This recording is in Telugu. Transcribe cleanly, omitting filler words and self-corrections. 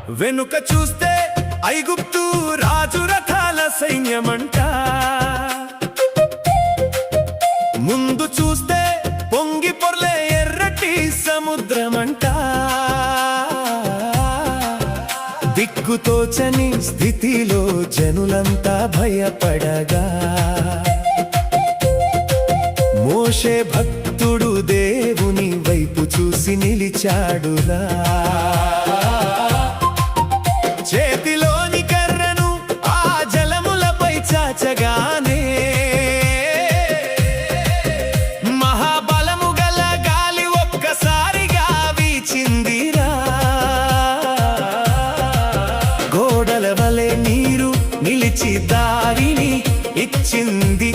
వెనుక చూస్తే ఐగుప్తు రాజు రథాల సైన్యమంట, ముందు చూస్తే పొంగి పొర్లే ఎర్రటి సముద్రమంట. దిక్కుతోచని స్థితిలో జనులంతా భయపడగా మోషే భక్తుడు దేవుని వైపు చూసి నిలిచాడులా. చేతిలోని కర్రను ఆ జలములపై చాచగానే మహాబలము గల గాలి ఒక్కసారిగా వీచిందిరా. గోడల వలె నీరు నిలిచి దారిని ఇచ్చింది,